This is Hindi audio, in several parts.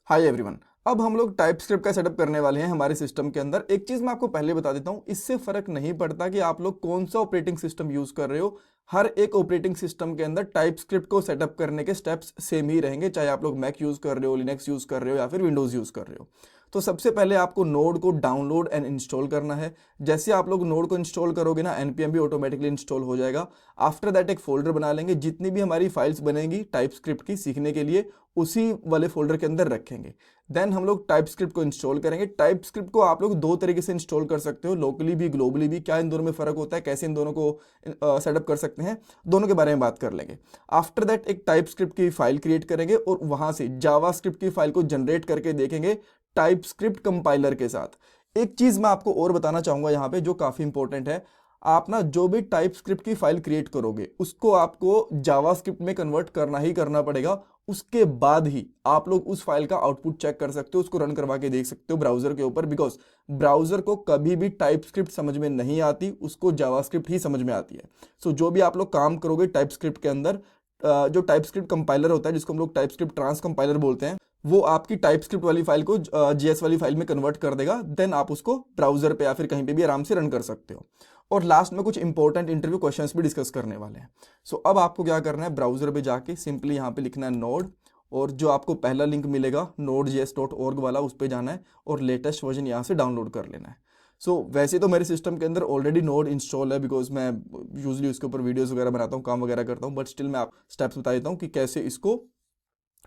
Hi everyone. अब हम लोग टाइप स्क्रिप्ट का सेटअप करने वाले हैं हमारे सिस्टम के अंदर। एक चीज़ मैं आपको पहले बता देता हूँ, इससे फ़र्क नहीं पड़ता कि आप लोग कौन सा ऑपरेटिंग सिस्टम यूज़ कर रहे हो। हर एक ऑपरेटिंग सिस्टम के अंदर टाइप स्क्रिप्ट को सेटअप करने के स्टेप्स सेम ही रहेंगे, चाहे आप लोग मैक यूज़ कर रहे हो, लिनक्स यूज़ कर रहे हो या फिर विंडोज़ यूज़ कर रहे हो। तो सबसे पहले आपको नोड को डाउनलोड एंड इंस्टॉल करना है। जैसे आप लोग नोड को इंस्टॉल करोगे ना, एनपीएम भी ऑटोमेटिकली इंस्टॉल हो जाएगा। आफ्टर दैट एक फोल्डर बना लेंगे, जितनी भी हमारी फाइल्स बनेंगी टाइप स्क्रिप्ट की सीखने के लिए उसी वाले फोल्डर के अंदर रखेंगे। देन हम लोग टाइप स्क्रिप्ट को इंस्टॉल करेंगे। टाइप स्क्रिप्ट को आप लोग दो तरीके से इंस्टॉल कर सकते हो, लोकली भी ग्लोबली भी। क्या इन दोनों में फ़र्क होता है, कैसे इन दोनों को सेटअप कर सकते हैं, दोनों के बारे में बात कर लेंगे। आफ्टर दैट एक टाइप स्क्रिप्ट की फाइल क्रिएट करेंगे और वहां से जावा स्क्रिप्ट की फाइल को जनरेट करके देखेंगे टाइप स्क्रिप्ट कंपाइलर के साथ। एक चीज़ मैं आपको और बताना चाहूंगा यहाँ पे जो काफ़ी इंपॉर्टेंट है। आप ना जो भी टाइप स्क्रिप्ट की फाइल क्रिएट करोगे उसको आपको जावा स्क्रिप्ट में कन्वर्ट करना ही करना पड़ेगा। उसके बाद ही आप लोग उस फाइल का आउटपुट चेक कर सकते हो, उसको रन करवा के देख सकते हो ब्राउजर के ऊपर। बिकॉज ब्राउजर को कभी भी टाइप स्क्रिप्ट समझ में नहीं आती, उसको जावा स्क्रिप्ट ही समझ में आती है। सो जो भी आप लोग काम करोगे टाइप स्क्रिप्ट के अंदर, जो टाइप स्क्रिप्ट कंपाइलर होता है जिसको हम लोग टाइप स्क्रिप्ट ट्रांस कंपाइलर बोलते हैं, वो आपकी टाइप स्क्रिप्ट वाली फाइल को जीएस वाली फाइल में कन्वर्ट कर देगा। देन आप उसको ब्राउजर पे या फिर कहीं पे भी आराम से रन कर सकते हो। और लास्ट में कुछ इंपॉर्टेंट इंटरव्यू क्वेश्चंस भी डिस्कस करने वाले हैं। सो अब आपको क्या करना है, ब्राउजर पे जाके सिंपली यहाँ पे लिखना है नोड, और जो आपको पहला लिंक मिलेगा node.js.org वाला, उस पर जाना है और लेटेस्ट वर्जन यहाँ से डाउनलोड कर लेना है। वैसे तो मेरे सिस्टम के अंदर ऑलरेडी नोड इंस्टॉल है, बिकॉज मैं यूजली उसके ऊपर वीडियोस वगैरह बनाता हूँ, काम वगैरह करता हूँ। बट स्टिल मैं आप स्टेप्स बता देता हूँ कि कैसे इसको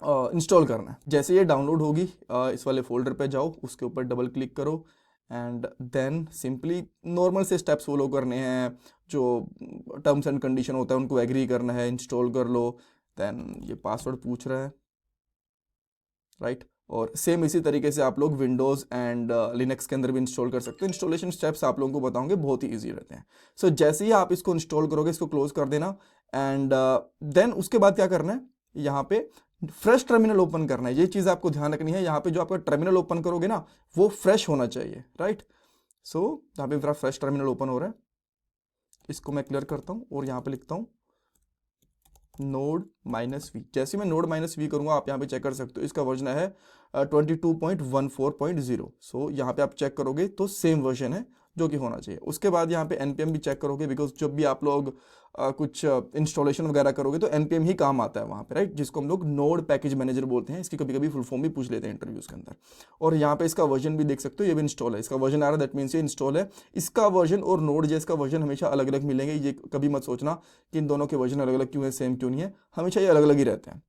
इंस्टॉल करना है। जैसे ये डाउनलोड होगी, इस वाले फोल्डर पे जाओ, उसके ऊपर डबल क्लिक करो एंड देन सिंपली नॉर्मल से स्टेप्स फॉलो करने हैं। जो टर्म्स एंड कंडीशन होता है उनको एग्री करना है, इंस्टॉल कर लो। देन ये पासवर्ड पूछ रहा है, राइट। और सेम इसी तरीके से आप लोग विंडोज़ एंड लिनक्स के अंदर भी इंस्टॉल कर सकते हो। इंस्टॉलेशन स्टेप्स आप लोगों को बताऊंगे, बहुत ही ईजी रहते हैं। जैसे ही आप इसको इंस्टॉल करोगे, इसको क्लोज कर देना एंड देन उसके बाद क्या करना है, यहाँ पे फ्रेश टर्मिनल ओपन करना है। ये चीज़ आपको ध्यान रखनी है, यहाँ पे जो आपका टर्मिनल ओपन करोगे ना, वो फ्रेश होना चाहिए, राइट। यहाँ पे मेरा फ्रेश टर्मिनल ओपन हो रहा है, इसको मैं क्लियर करता हूँ और यहाँ पे लिखता हूँ नोड-v। जैसे मैं नोड-v करूंगा, आप यहाँ पे चेक कर सकते हो, इसका वर्जन है 22.14.0। यहाँ पे आप चेक करोगे तो सेम वर्जन है जो कि होना चाहिए। उसके बाद यहाँ पे npm भी चेक करोगे, बिकॉज जब भी आप लोग कुछ इंस्टॉलेशन वगैरह करोगे तो npm ही काम आता है वहाँ पे, राइट, जिसको हम लोग नोड पैकेज मैनेजर बोलते हैं। इसकी कभी कभी फुल फॉर्म भी पूछ लेते हैं इंटरव्यूज के अंदर। और यहाँ पे इसका वर्जन भी देख सकते हो, ये भी इंस्टॉल है, इसका वर्जन आ रहा है, दैट मीन्स ये इंस्टॉल है। इसका वर्जन और नोड जेएस का वर्जन हमेशा अलग अलग मिलेंगे। ये कभी मत सोचना कि इन दोनों के वर्जन अलग अलग क्यों है, सेम क्यों नहीं है, हमेशा ये अलग अलग ही रहते हैं।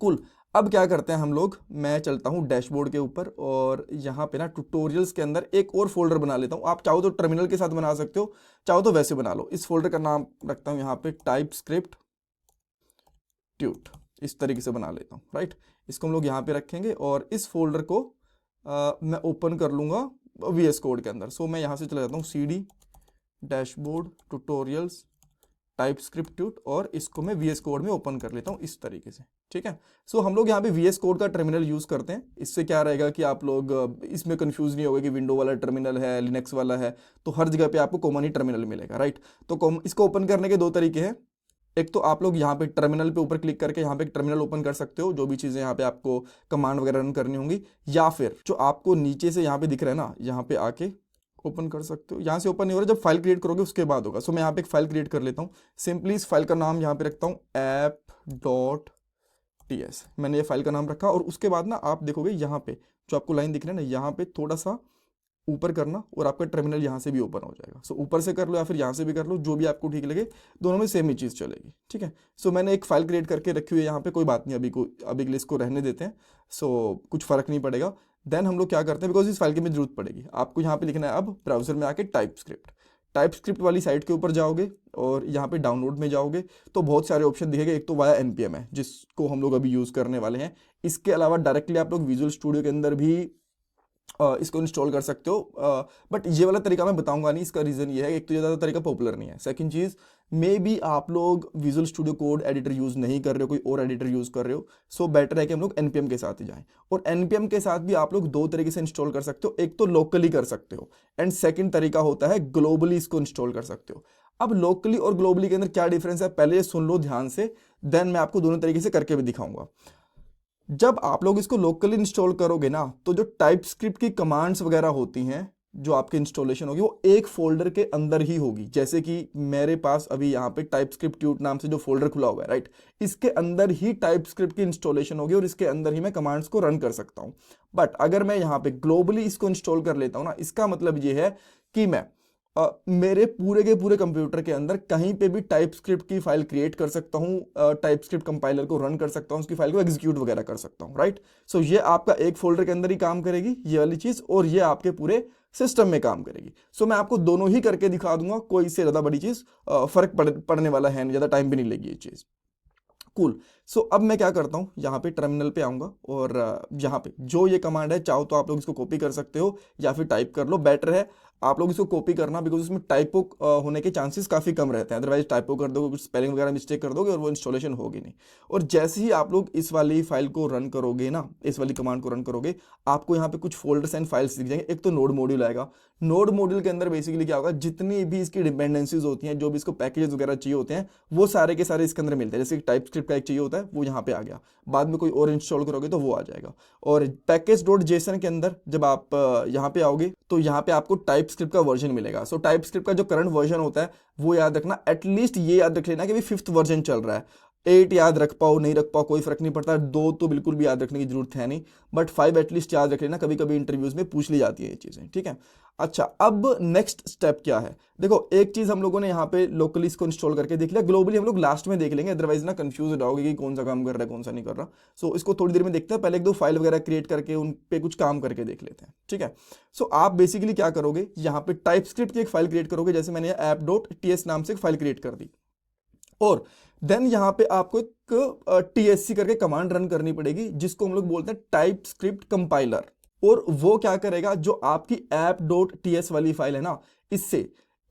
कूल। अब क्या करते हैं हम लोग, मैं चलता हूँ डैशबोर्ड के ऊपर और यहाँ पे ना ट्यूटोरियल्स के अंदर एक और फोल्डर बना लेता हूँ। आप चाहो तो टर्मिनल के साथ बना सकते हो, चाहो तो वैसे बना लो। इस फोल्डर का नाम रखता हूँ यहाँ पे टाइप स्क्रिप्ट ट्यूट, इस तरीके से बना लेता हूँ, राइट। इसको हम लोग यहाँ पे रखेंगे और इस फोल्डर को मैं ओपन कर लूँगा VS कोड के अंदर। मैं यहाँ से चला जाता हूँ CD dashboard tutorials type script tweet, और इसको मैं VS कोड में ओपन कर लेता हूँ इस तरीके से, ठीक है। हम लोग यहाँ पे VS कोड का टर्मिनल यूज़ करते हैं। इससे क्या रहेगा कि आप लोग इसमें कंफ्यूज नहीं होगा कि विंडो वाला टर्मिनल है, लिनक्स वाला है। तो हर जगह पे आपको कॉमन ही टर्मिनल मिलेगा, राइट। इसको ओपन करने के दो तरीके हैं। एक तो आप लोग यहाँ पे टर्मिनल पे ऊपर क्लिक करके यहाँ पे टर्मिनल ओपन कर सकते हो, जो भी चीज़ें यहाँ पे आपको कमांड वगैरह रन करनी होंगी। या फिर जो आपको नीचे से यहाँ पे दिख रहा है ना, यहाँ पे आके ओपन कर सकते हो। यहाँ से ओपन नहीं हो रहा, जब फाइल क्रिएट करोगे उसके बाद होगा। मैं यहाँ पे एक फाइल क्रिएट कर लेता हूँ। सिंपली इस फाइल का नाम यहाँ पे रखता हूँ app.ts। मैंने ये फाइल का नाम रखा और उसके बाद ना आप देखोगे यहाँ पे जो आपको लाइन दिख रही है ना, यहाँ पे थोड़ा सा ऊपर करना और आपका टर्मिनल यहाँ से भी ओपन हो जाएगा। ऊपर से कर लो या फिर यहाँ से भी कर लो, जो भी आपको ठीक लगे, दोनों में सेम ही चीज़ चलेगी, ठीक है। मैंने एक फाइल क्रिएट करके रखी हुई है यहाँ पे, कोई बात नहीं, अभी के लिए इसको रहने देते हैं। कुछ फ़र्क नहीं पड़ेगा। देन हम लोग क्या करते हैं, बिकॉज इस फाइल की मुझे जरूरत पड़ेगी, आपको यहाँ पे लिखना है अब ब्राउजर में आके टाइप स्क्रिप्ट वाली साइट के ऊपर जाओगे और यहाँ पे डाउनलोड में जाओगे तो बहुत सारे ऑप्शन दिखेंगे। एक तो वाया npm है जिसको हम लोग अभी यूज़ करने वाले हैं। इसके अलावा डायरेक्टली आप लोग विजुअल स्टूडियो के अंदर भी इसको इंस्टॉल कर सकते हो। बट ये वाला तरीका मैं बताऊंगा नहीं। इसका रीज़न ये है, एक तो ये ज़्यादा तरीका पॉपुलर नहीं है, सेकंड चीज़ मे बी आप लोग visual studio code editor use नहीं कर रहे हो, कोई और एडिटर यूज़ कर रहे हो। बेटर है कि हम लोग npm के साथ ही जाएं। और npm के साथ भी आप लोग दो तरीके से इंस्टॉल कर सकते हो, एक तो लोकली कर सकते हो एंड सेकेंड तरीका होता है ग्लोबली इसको इंस्टॉल कर सकते हो। अब लोकली और ग्लोबली के अंदर क्या डिफरेंस है, पहले ये सुन लो ध्यान से, देन मैं आपको दोनों तरीके से करके भी दिखाऊंगा। जब आप लोग इसको लोकली इंस्टॉल करोगे ना, तो जो टाइप स्क्रिप्ट की कमांड्स वगैरह होती हैं, जो आपकी इंस्टॉलेशन होगी वो एक फोल्डर के अंदर ही होगी। जैसे कि मेरे पास अभी यहाँ पे टाइप स्क्रिप्ट ट्यूट नाम से जो फोल्डर खुला हुआ है, राइट, इसके अंदर ही टाइप स्क्रिप्ट की इंस्टॉलेशन होगी और इसके अंदर ही मैं कमांड्स को रन कर सकता हूँ। बट अगर मैं यहाँ पे ग्लोबली इसको इंस्टॉल कर लेता हूँ ना, इसका मतलब ये है कि मैं मेरे पूरे के पूरे कंप्यूटर के अंदर कहीं पे भी टाइप स्क्रिप्ट की फाइल क्रिएट कर सकता हूँ, टाइप स्क्रिप्ट कंपाइलर को रन कर सकता हूँ, उसकी फाइल को एग्जीक्यूट वगैरह कर सकता हूँ, राइट। सो ये आपका एक फोल्डर के अंदर ही काम करेगी ये वाली चीज, और ये आपके पूरे सिस्टम में काम करेगी। सो मैं आपको दोनों ही करके दिखा दूंगा, कोई इससे ज्यादा बड़ी चीज फर्क पड़ने वाला है नहीं, ज्यादा टाइम भी नहीं लेगी ये चीज। कूल। सो अब मैं क्या करता हूँ, यहाँ पे टर्मिनल पे आऊंगा और यहाँ पे जो ये कमांड है, चाहो तो आप लोग इसको कॉपी कर सकते हो या फिर टाइप कर लो। बेटर है आप लोग इसको कॉपी करना, बिकॉज उसमें टाइपो होने के चांसेस काफ़ी कम रहते हैं। अदरवाइज टाइपो कर दोगे, कुछ स्पेलिंग वगैरह मिस्टेक कर दोगे और वो इंस्टॉलेशन होगी नहीं। और जैसे ही आप लोग इस वाली फाइल को रन करोगे ना, इस वाली कमांड को रन करोगे, आपको यहाँ पे कुछ फोल्डर्स एंड फाइल्स दिख जाएंगे। एक तो नोड मॉड्यूल आएगा। नोड मॉड्यूल के अंदर बेसिकली क्या होगा, जितनी भी इसकी डिपेंडेंसीज होती हैं, जो भी इसको पैकेजेस वगैरह चाहिए होते हैं, वो सारे के सारे इसके अंदर मिलते हैं। जैसे टाइप स्क्रिप्ट का एक चाहिए होता है, वो यहाँ पे आ गया। बाद में कोई और इंस्टॉल करोगे तो वो आ जाएगा। और पैकेज डॉट जेसन के अंदर जब आप यहाँ पे आओगे, तो यहाँ पे आपको टाइप स्क्रिप्ट का वर्जन मिलेगा। सो टाइप स्क्रिप्ट का जो करंट वर्जन होता है वो याद रखना, एटलीस्ट ये याद रख लेना कि 5th वर्जन चल रहा है। 8 याद रख पाओ नहीं रख पाओ कोई फर्क नहीं पड़ता, 2 तो बिल्कुल भी याद रखने की जरूरत है नहीं, बट 5 एटलीस्ट याद रख लेना, कभी कभी इंटरव्यूज में पूछ ली जाती है ये चीजें, ठीक है। अच्छा, अब नेक्स्ट स्टेप क्या है, देखो एक चीज हम लोगों ने यहाँ पे लोकली इसको इंस्टॉल करके देख लिया, ग्लोबली हम लोग लास्ट में देख लेंगे, अदरवाइज ना कंफ्यूज हो जाओगे कि कौन सा काम कर रहा है कौन सा नहीं कर रहा। सो इसको थोड़ी देर में देखते हैं, पहले एक दो फाइल वगैरह क्रिएट करके उन पे कुछ काम करके देख लेते हैं, ठीक है। सो आप बेसिकली क्या करोगे, यहाँ पे टाइप स्क्रिप्ट की एक फाइल क्रिएट करोगे, जैसे मैंने ऐप डॉट ts नाम से एक फाइल क्रिएट कर दी, और देन यहाँ पे आपको एक TSC करके कमांड रन करनी पड़ेगी, जिसको हम लोग बोलते हैं टाइप स्क्रिप्ट कंपाइलर। और वो क्या करेगा, जो आपकी ऐप डॉट ts वाली फाइल है ना, इससे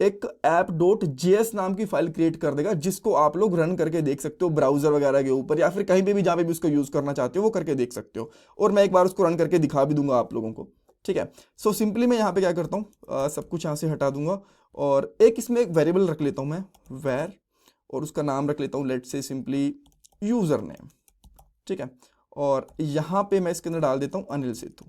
एक ऐप डॉट js नाम की फाइल क्रिएट कर देगा, जिसको आप लोग रन करके देख सकते हो ब्राउजर वगैरह के ऊपर, या फिर कहीं पे भी जहाँ पे भी उसको यूज करना चाहते हो वो करके देख सकते हो। और मैं एक बार उसको रन करके दिखा भी दूंगा आप लोगों को, ठीक है। सो सिंपली मैं यहाँ पे क्या करता हूँ, सब कुछ यहाँ से हटा दूंगा, और एक इसमें एक वेरिएबल रख लेता हूँ मैं, वेर, और उसका नाम रख लेता हूँ let's say simply user name, ठीक है। और यहाँ पे मैं इसके अंदर डाल देता हूँ अनिल सेतु,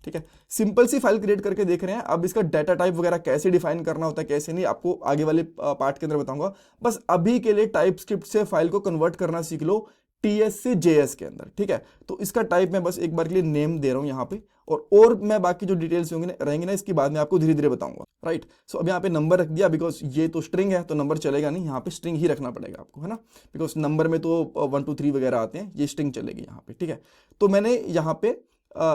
ठीक है। सिंपल सी फाइल क्रिएट करके देख रहे हैं। अब इसका डाटा टाइप वगैरह कैसे डिफाइन करना होता है कैसे नहीं, आपको आगे वाले पार्ट के अंदर बताऊंगा। बस अभी के लिए टाइप स्क्रिप्ट से फाइल को कन्वर्ट करना सीख लो TS से JS के अंदर, ठीक है। तो इसका टाइप मैं बस एक बार के लिए नेम दे रहा हूं यहाँ पे, और मैं बाकी जो डिटेल्स होंगे रहेंगे ना इसकी बाद में आपको धीरे धीरे बताऊंगा, राइट। सो अब यहाँ पे नंबर रख दिया, बिकॉज ये तो स्ट्रिंग है तो नंबर चलेगा नहीं, यहाँ पे स्ट्रिंग ही रखना पड़ेगा आपको, है ना, बिकॉज नंबर में तो 1 2 3 वगैरह आते हैं, ये स्ट्रिंग चलेगी यहाँ पे, ठीक है। तो मैंने यहाँ पे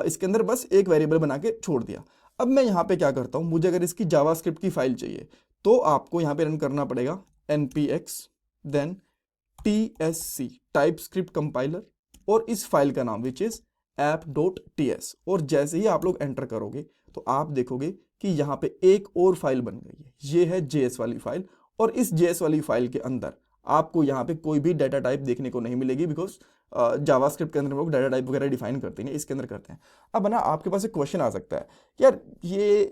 इसके अंदर बस एक वेरिएबल बना के छोड़ दिया। अब मैं यहाँ पे क्या करता हूँ, मुझे अगर इसकी जावास्क्रिप्ट की फाइल चाहिए तो आपको यहाँ पे रन करना पड़ेगा npx then TSC TypeScript compiler, और इस फाइल का नाम विच इज app.ts। और जैसे ही आप लोग एंटर करोगे तो आप देखोगे कि यहाँ पे एक और फाइल बन गई है, ये है JS वाली फाइल। और इस JS वाली फाइल के अंदर आपको यहाँ पे कोई भी डाटा टाइप देखने को नहीं मिलेगी, बिकॉज जावास्क्रिप्ट के अंदर लोग डाटा टाइप वगैरह डिफाइन करते हैं, इसके अंदर करते हैं। अब ना आपके पास एक क्वेश्चन आ सकता है, यार ये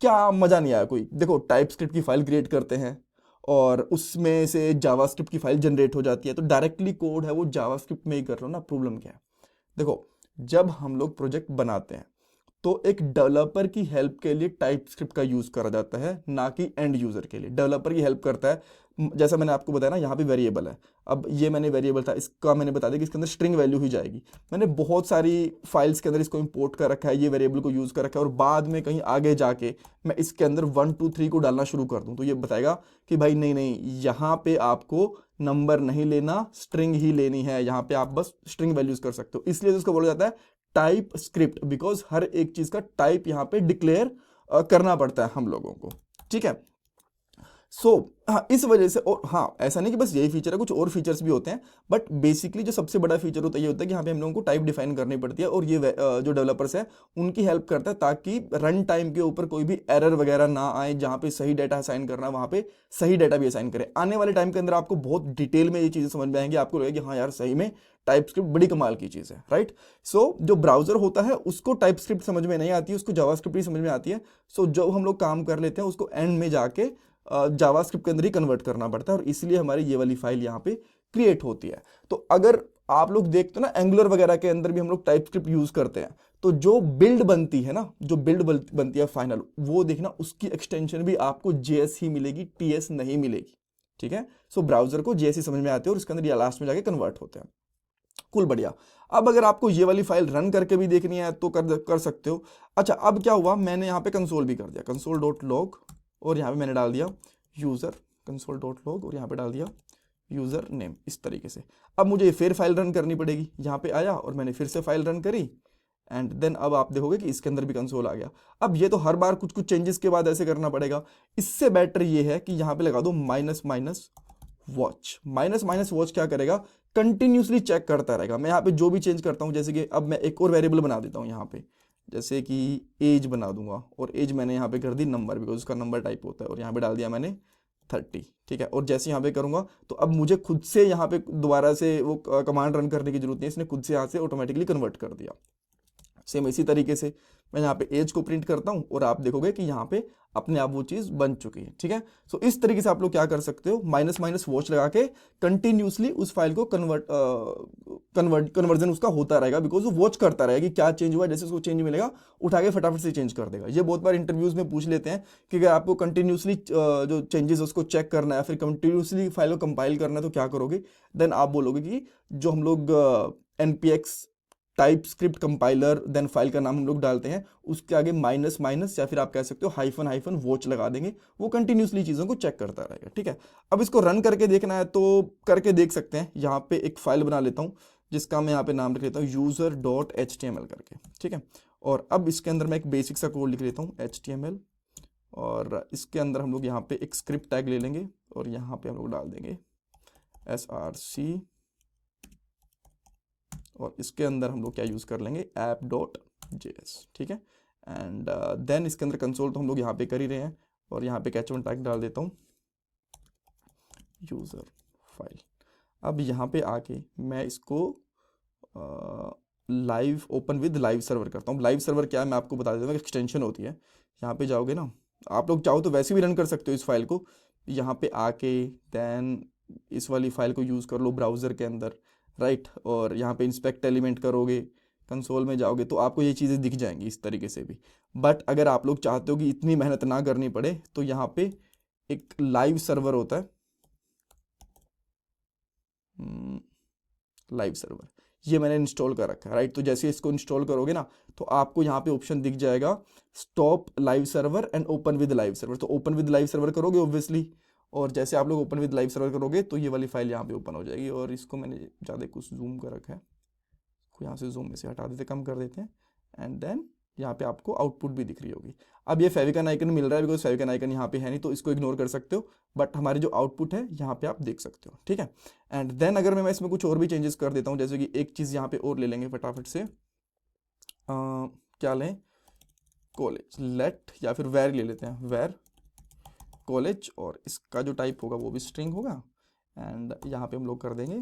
क्या मजा नहीं आया कोई, देखो टाइप स्क्रिप्ट की फाइल क्रिएट करते हैं और उसमें से जावास्क्रिप्ट की फाइल जनरेट हो जाती है, तो डायरेक्टली कोड है वो जावास्क्रिप्ट में ही कर रहे हो ना, प्रॉब्लम क्या है। देखो जब हम लोग प्रोजेक्ट बनाते हैं तो एक डेवलपर की हेल्प के लिए टाइप स्क्रिप्ट का यूज करा जाता है, ना कि एंड यूजर के लिए। डेवलपर की हेल्प करता है, जैसा मैंने आपको बताया ना, यहाँ पे वेरिएबल है। अब ये मैंने वेरिएबल था, इसका मैंने बता दिया कि इसके अंदर स्ट्रिंग वैल्यू ही जाएगी। मैंने बहुत सारी फाइल्स के अंदर इसको इंपोर्ट कर रखा है, ये वेरिएबल को यूज कर रखा है, और बाद में कहीं आगे जाके मैं इसके अंदर 1 2 3 को डालना शुरू कर दूं तो ये बताएगा कि भाई नहीं नहीं, यहाँ पे आपको नंबर नहीं लेना, स्ट्रिंग ही लेनी है, यहाँ पे आप बस स्ट्रिंग वैल्यूज कर सकते हो। इसलिए तो इसको बोला जाता है टाइप स्क्रिप्ट, बिकॉज हर एक चीज का टाइप यहाँ पे डिक्लेयर करना पड़ता है हम लोगों को, ठीक है। हाँ इस वजह से, और हाँ ऐसा नहीं कि बस यही फीचर है, कुछ और फीचर्स भी होते हैं, बट बेसिकली जो सबसे बड़ा फीचर होता है ये होता है कि यहाँ पे हम लोगों को टाइप डिफाइन करनी पड़ती है, और ये जो डेवलपर्स है उनकी हेल्प करता है, ताकि रन टाइम के ऊपर कोई भी एरर वगैरह ना आए, जहाँ पे सही डाटा असाइन करना वहाँ पे सही डाटा भी असाइन करे। आने वाले टाइम के अंदर आपको बहुत डिटेल में ये चीज़ें समझ में आएंगी, आपको लगेगा कि हाँ यार सही में टाइप स्क्रिप्ट बड़ी कमाल की चीज़ है, राइट। सो जो ब्राउजर होता है उसको टाइप स्क्रिप्ट समझ में नहीं आती है, उसको जावास्क्रिप्ट ही समझ में आती है। सो जब हम लोग काम कर लेते हैं उसको एंड में जाके जावास्क्रिप्ट के अंदर ही कन्वर्ट करना पड़ता है, और इसलिए हमारी ये वाली फाइल यहाँ पे क्रिएट होती है। तो अगर आप लोग देखते हो ना एंगुलर वगैरह के अंदर भी हम लोग टाइप स्क्रिप्ट यूज करते हैं, तो जो बिल्ड बनती है ना, जो बिल्ड बनती है फाइनल, वो देखना उसकी एक्सटेंशन भी आपको जेएस ही मिलेगी, टीएस नहीं मिलेगी। ठीक है, सो ब्राउजर को जेएस ही समझ में आते हैं और उसके अंदर ये लास्ट में जाके कन्वर्ट होते हैं। कुल बढ़िया। अब अगर आपको ये वाली फाइल रन करके भी देखनी है तो कर सकते हो। अच्छा, अब क्या हुआ, मैंने यहाँ पे कंसोल भी कर दिया, कंसोल डॉट लॉग, और यहाँ पे मैंने डाल दिया यूजर, कंसोल डॉट लॉग, और यहाँ पे डाल दिया यूजर नेम, इस तरीके से। अब मुझे फिर फाइल रन करनी पड़ेगी, यहाँ पे आया और मैंने फिर से फाइल रन करी, एंड देन अब आप देखोगे कि इसके अंदर भी कंसोल आ गया। अब ये तो हर बार कुछ कुछ चेंजेस के बाद ऐसे करना पड़ेगा, इससे बेटर ये है कि यहाँ पे लगा दो minus minus watch. Minus minus watch क्या करेगा, कंटिन्यूसली चेक करता रहेगा। मैं यहाँ पे जो भी चेंज करता हूँ, जैसे कि अब मैं एक और वेरिएबल बना देता हूँ यहाँ पे, जैसे कि एज बना दूंगा, और एज मैंने यहाँ पे कर दी नंबर, बिकॉज उसका नंबर टाइप होता है, और यहाँ पे डाल दिया मैंने 30। ठीक है, और जैसे यहाँ पे करूंगा तो अब मुझे खुद से यहाँ पे दोबारा से वो कमांड रन करने की जरूरत नहीं है, इसने खुद से यहाँ से ऑटोमेटिकली कन्वर्ट कर दिया। सेम इसी तरीके से मैं यहाँ पे एज को प्रिंट करता हूँ और आप देखोगे कि यहाँ पे अपने आप वो चीज़ बन चुकी है। ठीक है, सो इस तरीके से आप लोग क्या कर सकते हो, माइनस माइनस वॉच लगा के कंटिन्यूसली उस फाइल को कन्वर्जन उसका होता रहेगा, बिकॉज वो वॉच करता रहेगा कि क्या चेंज हुआ, जैसे उसको चेंज मिलेगा उठा के फटाफट से चेंज कर देगा। ये बहुत बार इंटरव्यूज में पूछ लेते हैं कि अगर आपको कंटिन्यूसली जो चेंजेस उसको चेक करना है, फिर कंटिन्यूसली फाइल को कंपाइल करना है, तो क्या करोगे, देन आप बोलोगे कि जो हम लोग npx TypeScript compiler, then file का नाम हम लोग डालते हैं, उसके आगे माइनस माइनस या फिर आप कह सकते हो हाइफन हाइफन वॉच लगा देंगे, वो कंटिन्यूसली चीज़ों को चेक करता रहेगा। ठीक है, अब इसको रन करके देखना है तो करके देख सकते हैं। यहाँ पे एक फाइल बना लेता हूँ जिसका मैं यहाँ पे नाम लिख लेता हूँ user.html करके। ठीक है, और अब इसके अंदर मैं एक बेसिक सा कोड लिख लेता हूँ HTML, और इसके अंदर हम लोग यहाँ पे एक स्क्रिप्ट टैग ले लेंगे और यहाँ पे हम लोग डाल देंगे src, और इसके अंदर हम लोग क्या यूज़ कर लेंगे, app.js। ठीक है, एंड देन इसके अंदर कंसोल तो हम लोग यहाँ पे कर ही रहे हैं, और यहाँ पे कैच वन टैग डाल देता हूँ यूज़र फाइल। अब यहाँ पे आके मैं इसको live open with live server करता हूँ। लाइव सर्वर क्या है मैं आपको बता देता हूँ, एक्सटेंशन होती है। यहाँ पे जाओगे ना, आप लोग चाहो तो वैसे भी रन कर सकते हो इस फाइल को, यहाँ पे आके देन इस वाली फाइल को यूज़ कर लो ब्राउज़र के अंदर, राइट, और यहाँ पे इंस्पेक्ट एलिमेंट करोगे, कंसोल में जाओगे तो आपको ये चीज़ें दिख जाएंगी इस तरीके से भी। बट अगर आप लोग चाहते हो कि इतनी मेहनत ना करनी पड़े, तो यहाँ पे एक लाइव सर्वर होता है, लाइव सर्वर, ये मैंने इंस्टॉल कर रखा है, राइट। तो जैसे इसको इंस्टॉल करोगे ना, तो आपको यहाँ पे ऑप्शन दिख जाएगा stop live server and open with live server. तो ओपन विद लाइव सर्वर करोगे ऑब्वियसली, और जैसे आप लोग ओपन विद लाइव सर्वर करोगे तो ये वाली फाइल यहाँ पे ओपन हो जाएगी। और इसको मैंने ज़्यादा कुछ जूम कर रखा है, यहाँ से जूम में से हटा देते, कम कर देते हैं, एंड देन यहाँ पे आपको आउटपुट भी दिख रही होगी। अब ये फेविकन आइकन मिल रहा है बिकॉज फेविकन आइकन यहाँ पे है नहीं, तो इसको इग्नोर कर सकते हो, बट हमारी जो आउटपुट है यहाँ पे आप देख सकते हो। ठीक है, एंड देन अगर मैं इसमें कुछ और भी चेंजेस कर देता हूँ, जैसे कि एक चीज़ यहाँ पे और ले लेंगे फटाफट से, क्या लें, कॉलेज लेट, या फिर वेर ले लेते हैं, वेर कॉलेज, और इसका जो टाइप होगा वो भी स्ट्रिंग होगा, एंड यहाँ पे हम लोग कर देंगे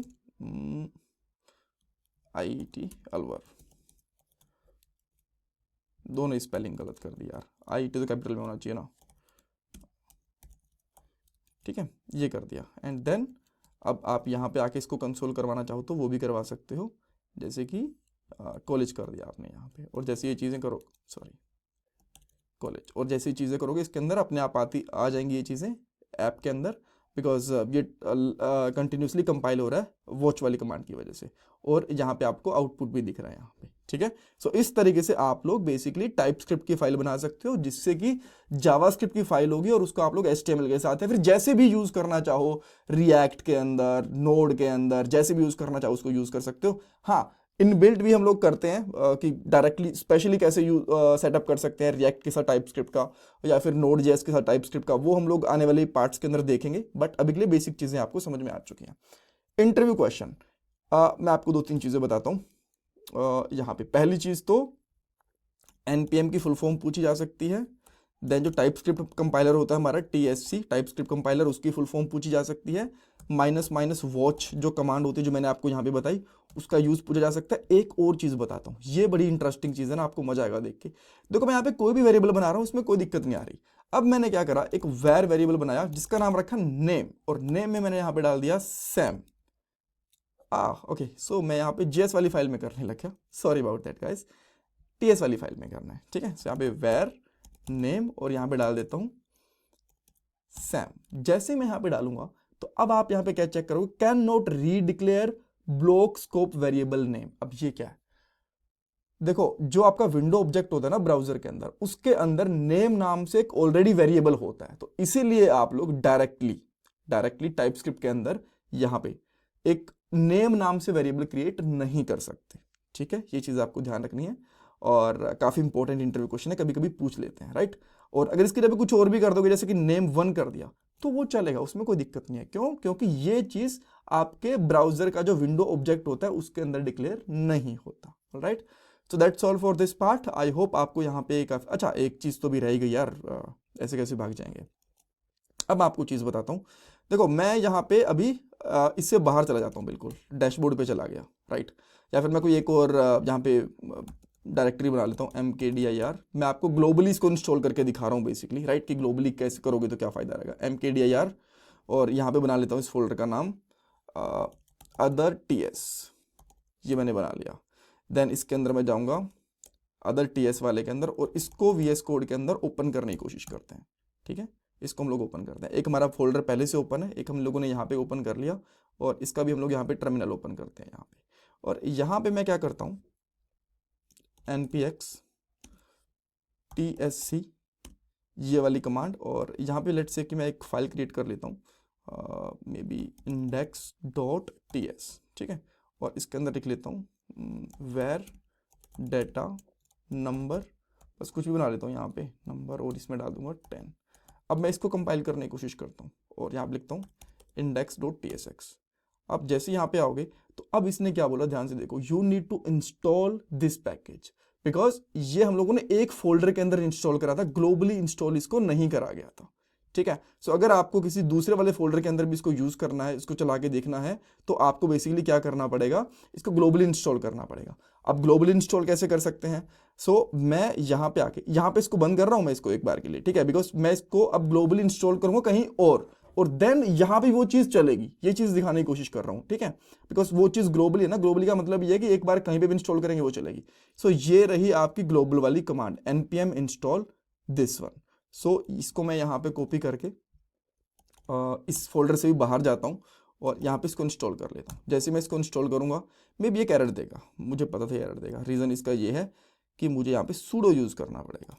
IIT अलवर। दोनों स्पेलिंग गलत कर दी यार, IIT तो कैपिटल में होना चाहिए ना। ठीक है, ये कर दिया, एंड देन अब आप यहाँ पे आके इसको कंसोल करवाना चाहो तो वो भी करवा सकते हो, जैसे कि कॉलेज कर दिया आपने यहाँ पे, और जैसे ये चीज़ें करो, सॉरी कॉलेज, और जैसी चीज़ें करोगे इसके अंदर अपने आप आ जाएंगी ये चीज़ें ऐप के अंदर, बिकॉज ये कंटिन्यूसली कंपाइल हो रहा है वॉच वाली कमांड की वजह से, और यहाँ पे आपको आउटपुट भी दिख रहा है यहाँ पे। ठीक है, सो इस तरीके से आप लोग बेसिकली टाइप स्क्रिप्ट की फाइल बना सकते हो, जिससे कि जावास्क्रिप्ट की फाइल होगी और उसको आप लोग HTML के साथ, या फिर जैसे भी यूज़ करना चाहो, रिएक्ट के अंदर, नोड के अंदर, जैसे भी यूज़ करना चाहो उसको यूज़ कर सकते हो। हाँ, इनबिल्ट भी हम लोग करते हैं कि डायरेक्टली स्पेशली कैसे सेटअप कर सकते हैं रिएक्ट के साथ टाइप स्क्रिप्ट का, या फिर नोड जेएस के साथ टाइप स्क्रिप्ट का, वो हम लोग आने वाले पार्ट्स के अंदर देखेंगे, बट अभी के लिए बेसिक चीज़ें आपको समझ में आ चुकी हैं। इंटरव्यू क्वेश्चन, मैं आपको 2-3 चीज़ें बताता हूँ। यहाँ पे पहली चीज़ तो NPM की फुल फॉर्म पूछी जा सकती है, देन जो टाइप स्क्रिप्ट कंपाइलर होता है हमारा TSC टाइप स्क्रिप्ट कंपाइलर, उसकी फुल फॉर्म पूछी जा सकती है, माइनस माइनस वॉच जो कमांड होती है जो मैंने आपको यहाँ पे बताई, उसका यूज पूछा जा सकता है। एक और चीज़ बताता हूँ, ये बड़ी इंटरेस्टिंग चीज़ है ना, आपको मजा आएगा देख के। देखो मैं यहाँ पे कोई भी वेरिएबल बना रहा हूँ, इसमें कोई दिक्कत नहीं आ रही। अब मैंने क्या करा, एक वेर वेरिएबल बनाया जिसका नाम रखा नेम, और नेम में मैंने यहाँ पे डाल दिया सैम। ओके, सो मैं यहाँ पे जेएस वाली फाइल में करने लग गया, sorry about that guys, TS वाली फाइल में करना है, ठीक है। सो यहाँ पे वेर नेम और यहाँ पे डाल देता हूँ सैम। जैसे मैं यहाँ पे डालूंगा तो अब आप यहाँ पे क्या चेक करोगे, cannot redeclare block scope variable name. अब ये क्या है, देखो जो आपका विंडो ऑब्जेक्ट होता है ना ब्राउजर के अंदर, उसके अंदर नेम नाम से एक ऑलरेडी वेरिएबल होता है, तो इसीलिए आप लोग डायरेक्टली टाइपस्क्रिप्ट के अंदर यहाँ पे एक नेम नाम से वेरिएबल क्रिएट नहीं कर सकते, ठीक है। ये चीज आपको ध्यान रखनी है और काफी इंपॉर्टेंट इंटरव्यू क्वेश्चन है, कभी कभी पूछ लेते हैं, राइट। और अगर इसकी जगह कुछ और भी कर दोगे, जैसे कि नेम 1 कर दिया, तो वो चलेगा, उसमें कोई दिक्कत नहीं है। क्यों? क्योंकि ये चीज आपके ब्राउजर का जो विंडो ऑब्जेक्ट होता है उसके अंदर डिक्लेयर नहीं होता, right. So that's all for this part. I hope आपको यहाँ पे अच्छा एक चीज तो भी रह गई यार, ऐसे कैसे भाग जाएंगे। अब मैं आपको चीज बताता हूँ, देखो मैं यहाँ पे अभी इससे बाहर चला जाता हूँ, बिल्कुल डैशबोर्ड पे चला गया, राइट। या फिर मैं कोई एक और यहाँ पे डायरेक्टरी बना लेता हूँ mkdir। मैं आपको ग्लोबली इसको इंस्टॉल करके दिखा रहा हूँ बेसिकली, राइट, कि ग्लोबली कैसे करोगे तो क्या फायदा रहेगा। mkdir और यहाँ पे बना लेता हूँ इस फोल्डर का नाम अदर ts, ये मैंने बना लिया। देन इसके अंदर मैं जाऊँगा अदर ts वाले के अंदर और इसको VS कोड के अंदर ओपन करने की कोशिश करते हैं, ठीक है। इसको हम लोग ओपन करते हैं, एक हमारा फोल्डर पहले से ओपन है, एक हम लोगों ने यहाँ पे ओपन कर लिया और इसका भी हम लोग यहाँ पे टर्मिनल ओपन करते हैं यहाँ पे। और यहाँ पे मैं क्या करता हूँ, npx tsc ये वाली कमांड, और यहाँ पे लेट्स से कि मैं एक फाइल क्रिएट कर लेता हूँ मे बी index.ts, ठीक है। और इसके अंदर लिख लेता हूँ where data number, बस कुछ भी बना लेता हूँ यहाँ पे नंबर और इसमें डाल दूंगा 10। अब मैं इसको कंपाइल करने की कोशिश करता हूँ और यहाँ पे लिखता हूँ index.tsx। अब जैसे यहाँ पे आओगे तो अब इसने क्या बोला, ध्यान से देखो, you need to install this package, because ये हम लोगों ने एक फोल्डर के अंदर इंस्टॉल करा था, ग्लोबली इंस्टॉल इसको नहीं करा गया था, ठीक है। सो अगर आपको किसी दूसरे वाले फोल्डर के अंदर भी इसको यूज करना है, इसको चला के देखना है, तो आपको बेसिकली क्या करना पड़ेगा, इसको ग्लोबली इंस्टॉल करना पड़ेगा। अब ग्लोबली इंस्टॉल कैसे कर सकते हैं, मैं यहाँ पे आके यहाँ पे इसको बंद कर रहा हूँ मैं इसको एक बार के लिए, ठीक है, बिकॉज मैं इसको अब ग्लोबली इंस्टॉल करूंगा कहीं और देन यहाँ पे वो चीज चलेगी, ये चीज दिखाने की कोशिश कर रहा हूँ, ठीक है। बिकॉज वो चीज ग्लोबली है ना, ग्लोबली का मतलब ये है कि एक बार कहीं पे भी इंस्टॉल करेंगे वो चलेगी। ये रही आपकी ग्लोबल वाली command npm install this one। इसको मैं यहाँ पे कॉपी करके इस फोल्डर से भी बाहर जाता हूँ और यहाँ पे इसको इंस्टॉल कर लेता हूँ। जैसे मैं इसको इंस्टॉल करूंगा मे बी एक एरर देगा, मुझे पता था एरर देगा। रीजन इसका ये है कि मुझे यहाँ पे sudo यूज करना पड़ेगा,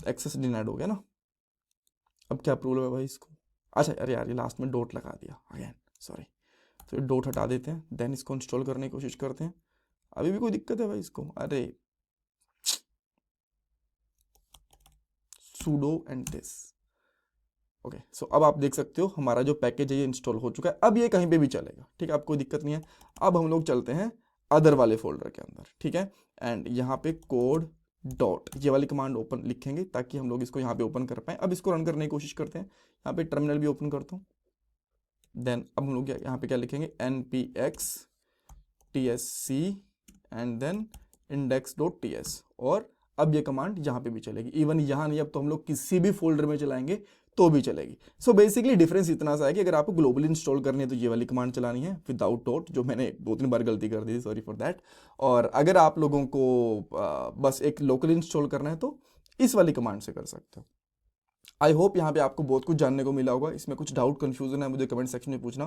एक्सेस डिनाइड हो गया ना। अब क्या प्रॉब्लम है भाई इसको, अच्छा अरे यार ये लास्ट में डॉट लगा दिया अगेन, सॉरी। तो ये डॉट हटा देते हैं, देन इसको इंस्टॉल करने की कोशिश करते हैं। अभी भी कोई दिक्कत है भाई इसको, अरे sudo and this। ओके, सो अब आप देख सकते हो हमारा जो पैकेज है ये इंस्टॉल हो चुका है, अब ये कहीं पे भी चलेगा, ठीक है, आपको दिक्कत नहीं है। अब हम लोग चलते हैं अदर वाले फोल्डर के अंदर, ठीक है, एंड यहाँ पे कोड डॉट ये वाली कमांड ओपन लिखेंगे ताकि हम लोग इसको यहाँ पे ओपन कर पाए। अब इसको रन करने की कोशिश करते हैं, यहाँ पे टर्मिनल भी ओपन करता हूँ। देन अब हम लोग यहाँ पे क्या लिखेंगे, npx tsc and then index.ts, और अब ये कमांड यहाँ पे भी चलेगी। इवन यहाँ नहीं, अब तो हम लोग किसी भी फोल्डर में चलाएंगे तो भी चलेगी। सो बेसिकली डिफरेंस इतना सा है कि अगर आपको ग्लोबली इंस्टॉल करनी है तो ये वाली कमांड चलानी है विदाउट डॉट, जो मैंने 2-3 बार गलती कर दी थी, सॉरी फॉर दैट। और अगर आप लोगों को बस एक लोकली इंस्टॉल करना है तो इस वाली कमांड से कर सकते हो। आई होप यहाँ पे आपको बहुत कुछ जानने को मिला होगा। इसमें कुछ डाउट कंफ्यूजन है मुझे कमेंट सेक्शन में पूछना।